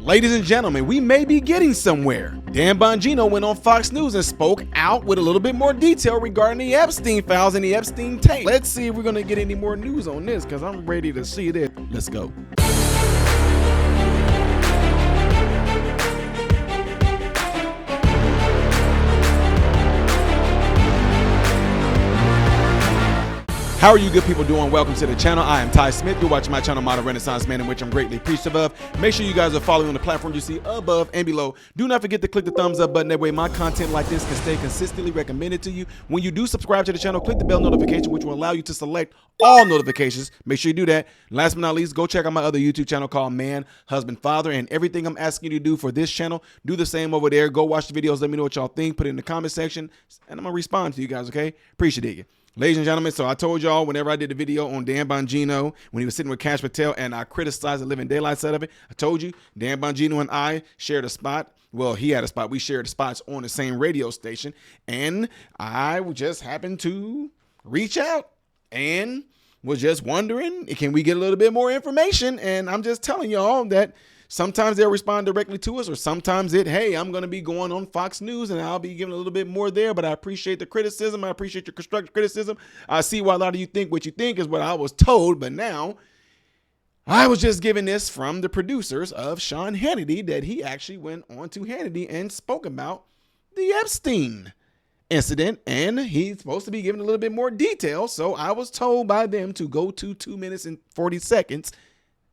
Ladies and gentlemen, we may be getting somewhere. Dan Bongino went on Fox News and spoke out with a little bit more detail regarding the Epstein files and the Epstein tape. Let's see if we're going to get any more news on this, because I'm ready to see this. Let's go. How are you good people doing? Welcome to the channel. I am Ty Smith. You're watching my channel, Modern Renaissance Man, in which I'm greatly appreciative of. Make sure you guys are following on the platform you see above and below. Do not forget to click the thumbs up button. That way my content like this can stay consistently recommended to you. When you do subscribe to the channel, click the bell notification, which will allow you to select all notifications. Make sure you do that. Last but not least, go check out my other YouTube channel called Man, Husband, Father. And everything I'm asking you to do for this channel, do the same over there. Go watch the videos. Let me know what y'all think. Put it in the comment section, and I'm going to respond to you guys, okay? Appreciate it. Ladies and gentlemen, so I told y'all whenever I did the video on Dan Bongino, when he was sitting with Cash Patel and I criticized the living daylights out of it, I told you Dan Bongino and I shared a spot. Well, he had a spot. We shared spots on the same radio station. And I just happened to reach out and was just wondering, can we get a little bit more information? And I'm just telling y'all that sometimes they'll respond directly to us, or sometimes hey, I'm going to be going on Fox News and I'll be giving a little bit more there, but I appreciate the criticism. I appreciate your constructive criticism. I see why a lot of you think what you think is what I was told, but now I was just given this from the producers of Sean Hannity that he actually went on to Hannity and spoke about the Epstein incident, and he's supposed to be giving a little bit more detail. So I was told by them to go to 2 minutes and 40 seconds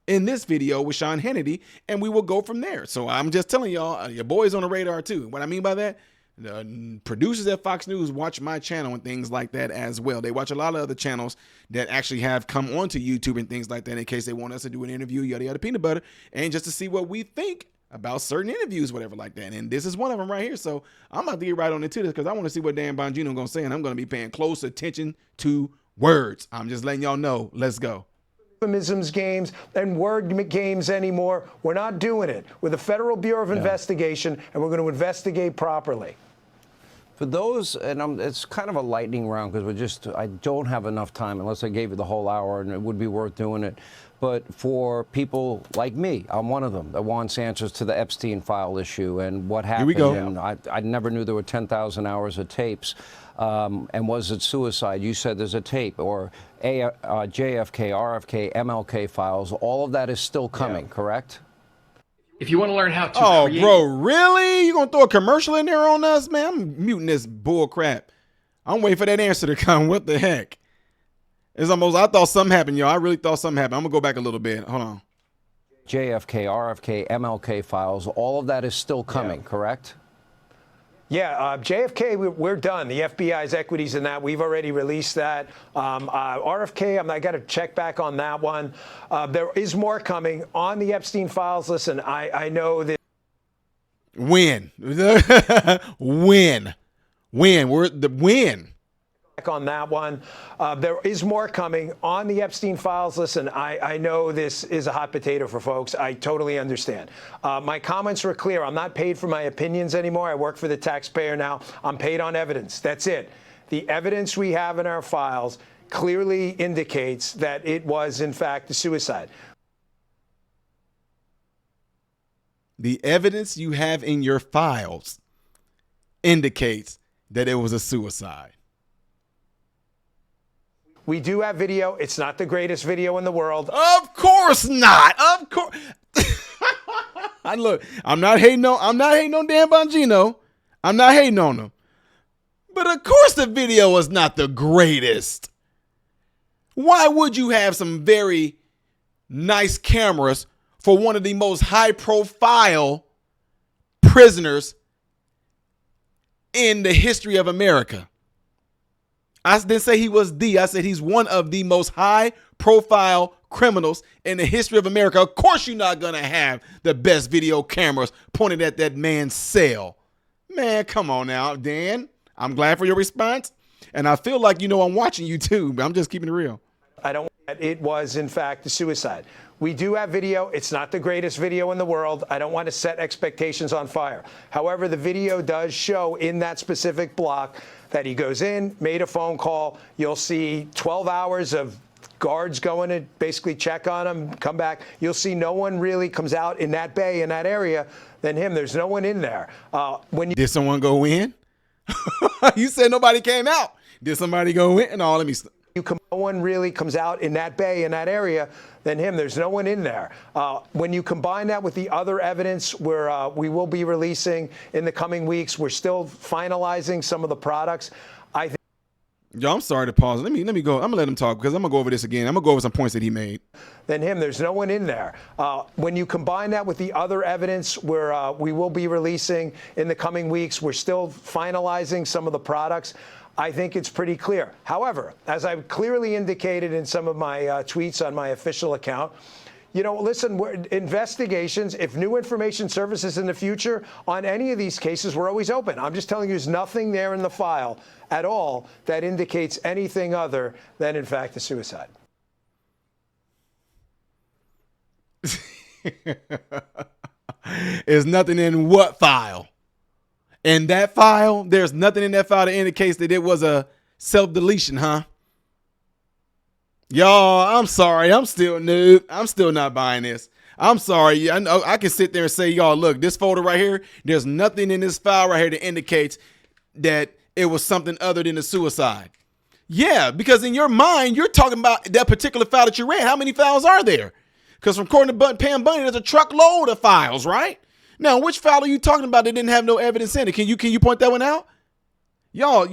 in this video with Sean Hannity, and we will go from there. So I'm just telling y'all, your boy's on the radar too. What I mean by that, the producers at Fox News watch my channel and things like that as well. They watch a lot of other channels that actually have come onto YouTube and things like that in case they want us to do an interview, yada, yada, peanut butter, and just to see what we think about certain interviews, whatever like that. And this is one of them right here. So I'm about to get right on into this because I want to see what Dan Bongino going to say, and I'm going to be paying close attention to words. I'm just letting y'all know. Let's go. Euphemisms games and word games anymore. We're not doing it. We're the Federal Bureau of Investigation, and we're going to investigate properly. For those, and it's kind of a lightning round because I don't have enough time unless I gave you the whole hour, and it would be worth doing it. But for people like me, I'm one of them that wants answers to the Epstein file issue and what happened. Here we go. And I never knew there were 10,000 hours of tapes. And was it suicide? You said there's a tape, or JFK, RFK, MLK files. All of that is still coming, correct? If you want to learn how to create... bro, really? You gonna throw a commercial in there on us, man? I'm muting this bull crap. I'm waiting for that answer to come. What the heck? It's almost, I thought something happened, yo. I really thought something happened. I'm gonna go back a little bit. Hold on. JFK, RFK, MLK files. All of that is still coming, correct? Yeah, JFK, we're done. The FBI's equities in that, we've already released that. RFK, I got to check back on that one. There is more coming on the Epstein files. Listen, I know that. When? When? We're the win. On that one. There is more coming on the Epstein files. Listen, I know this is a hot potato for folks. I totally understand. My comments were clear. I'm not paid for my opinions anymore. I work for the taxpayer now. I'm paid on evidence. That's it. The evidence we have in our files clearly indicates that it was, in fact, a suicide. The evidence you have in your files indicates that it was a suicide. We do have video. It's not the greatest video in the world. Of course not. Of course. Look, I'm not hating on Dan Bongino. I'm not hating on him. But of course the video is not the greatest. Why would you have some very nice cameras for one of the most high-profile prisoners in the history of America? I didn't say he was I said he's one of the most high-profile criminals in the history of America. Of course you're not going to have the best video cameras pointed at that man's cell. Man, come on now, Dan. I'm glad for your response. And I feel like, I'm watching you too, but I'm just keeping it real. I don't. It was, in fact, a suicide. We do have video. It's not the greatest video in the world. I don't want to set expectations on fire. However, the video does show in that specific block that he goes in, made a phone call. You'll see 12 hours of guards going to basically check on him, come back. You'll see no one really comes out in that bay, in that area, than him. There's no one in there. Did someone go in? You said nobody came out. Did somebody go in? No, let me. No one really comes out in that bay, in that area, than him. There's no one in there. When you combine that with the other evidence we will be releasing in the coming weeks, we're still finalizing some of the products. I think. Yo, I'm sorry to pause. Let me go. I'm gonna let him talk because I'm gonna go over this again. I'm gonna go over some points that he made. Than him, there's no one in there. When you combine that with the other evidence we will be releasing in the coming weeks, we're still finalizing some of the products. I think it's pretty clear. However, as I've clearly indicated in some of my tweets on my official account, listen, investigations, if new information surfaces in the future on any of these cases, we're always open. I'm just telling you there's nothing there in the file at all that indicates anything other than, in fact, a suicide. There's nothing in what file? In that file, there's nothing in that file that indicates that it was a self-deletion, huh? Y'all, I'm sorry. I'm still new. I'm still not buying this. I'm sorry. I know I can sit there and say, y'all, look, this folder right here, there's nothing in this file right here that indicates that it was something other than a suicide. Yeah, because in your mind, you're talking about that particular file that you read. How many files are there? Because from according to Pam Bunny, there's a truckload of files, right? Now, which file are you talking about that didn't have no evidence in it? Can you point that one out? Y'all,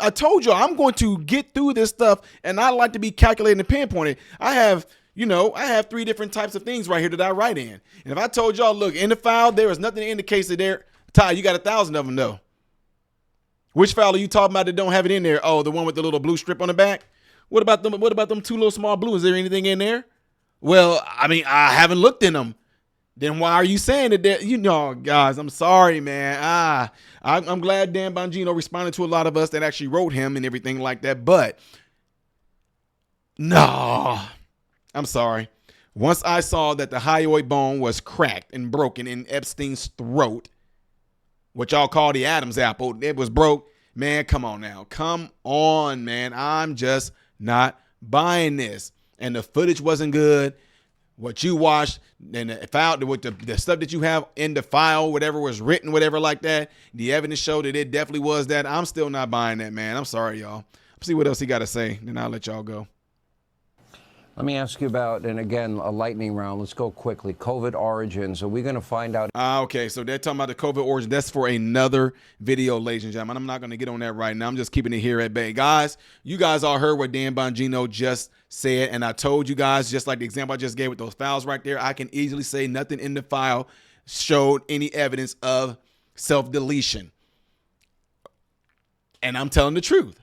I told y'all I'm going to get through this stuff, and I like to be calculated and pinpointed. I have 3 different types of things right here that I write in. And if I told y'all, look, in the file, there is nothing that indicates that there, Ty, you got 1,000 of them though. Which file are you talking about that don't have it in there? Oh, the one with the little blue strip on the back? What about them 2 little small blues? Is there anything in there? Well, I mean, I haven't looked in them. Then why are you saying that? Guys, I'm sorry, man. I'm glad Dan Bongino responded to a lot of us that actually wrote him and everything like that. But no, I'm sorry. Once I saw that the hyoid bone was cracked and broken in Epstein's throat, what y'all call the Adam's apple, it was broke. Man, come on now. Come on, man. I'm just not buying this. And the footage wasn't good. What you watched and the file, with the stuff that you have in the file, whatever was written, whatever like that, the evidence showed that it definitely was that. I'm still not buying that, man. I'm sorry, y'all. See what else he got to say, then I'll let y'all go. Let me ask you about, and again, a lightning round. Let's go quickly. COVID origins. Are we going to find out? Okay, so they're talking about the COVID origin. That's for another video, ladies and gentlemen. I'm not going to get on that right now. I'm just keeping it here at bay. Guys, you guys all heard what Dan Bongino just said, and I told you guys, just like the example I just gave with those files right there, I can easily say nothing in the file showed any evidence of self-deletion. And I'm telling the truth.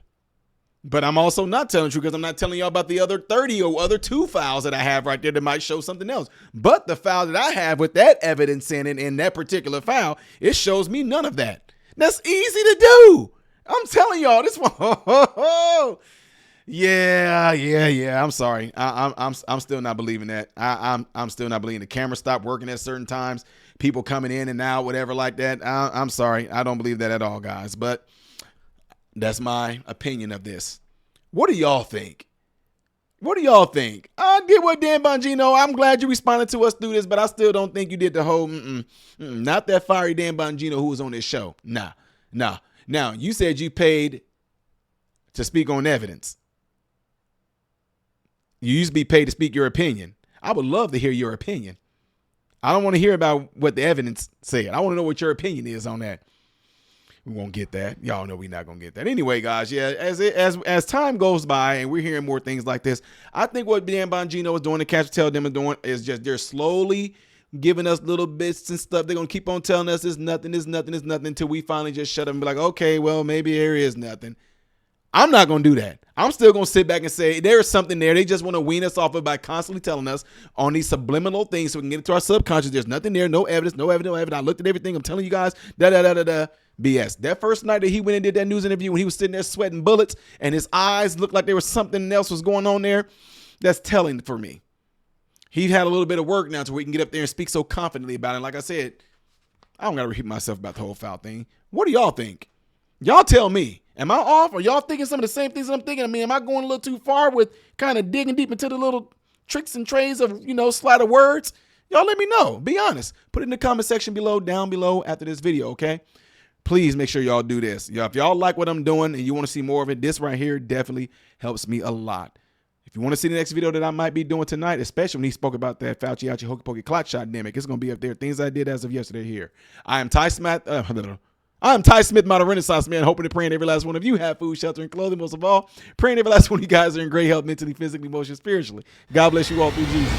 But I'm also not telling you because I'm not telling y'all about the other 30 or other 2 files that I have right there that might show something else. But the file that I have with that evidence in it, in that particular file, it shows me none of that. That's easy to do. I'm telling y'all this one. Yeah. I'm sorry. I'm still not believing that. I'm still not believing the camera stopped working at certain times. People coming in and out, whatever like that. I'm sorry. I don't believe that at all, guys. But that's my opinion of this. What do y'all think? What do y'all think? I get what Dan Bongino. I'm glad you responded to us through this, but I still don't think you did the whole, not that fiery Dan Bongino who was on this show. Nah. Now, you said you paid to speak on evidence. You used to be paid to speak your opinion. I would love to hear your opinion. I don't want to hear about what the evidence said. I want to know what your opinion is on that. We won't get that. Y'all know we're not going to get that. Anyway, guys, yeah, as time goes by and we're hearing more things like this, I think what Dan Bongino is doing, the Catch Tell them is doing, is just they're slowly giving us little bits and stuff. They're going to keep on telling us it's nothing until we finally just shut up and be like, okay, well, maybe there is nothing. I'm not going to do that. I'm still going to sit back and say there's something there. They just want to wean us off of by constantly telling us on these subliminal things so we can get into our subconscious. There's nothing there, no evidence. I looked at everything. I'm telling you guys, BS. That first night that he went and did that news interview when he was sitting there sweating bullets and his eyes looked like there was something else was going on there, that's telling for me. He had a little bit of work now to where he can get up there and speak so confidently about it. Like I said, I don't got to repeat myself about the whole foul thing. What do y'all think? Y'all tell me. Am I off? Are y'all thinking some of the same things I'm thinking? I mean, am I going a little too far with kind of digging deep into the little tricks and trades of, sleight of words? Y'all let me know. Be honest. Put it in the comment section below, down below after this video, okay? Please make sure y'all do this. If y'all like what I'm doing and you want to see more of it, this right here definitely helps me a lot. If you want to see the next video that I might be doing tonight, especially when he spoke about that Fauci, Ouchie, Hokey Pokey, Clot Shot demic, it's going to be up there. Things I did as of yesterday here. I am Ty Smith. I'm Ty Smith, modern Renaissance man, hoping and praying every last one of you have food, shelter, and clothing. Most of all, praying every last one of you guys are in great health, mentally, physically, emotionally, spiritually. God bless you all through Jesus.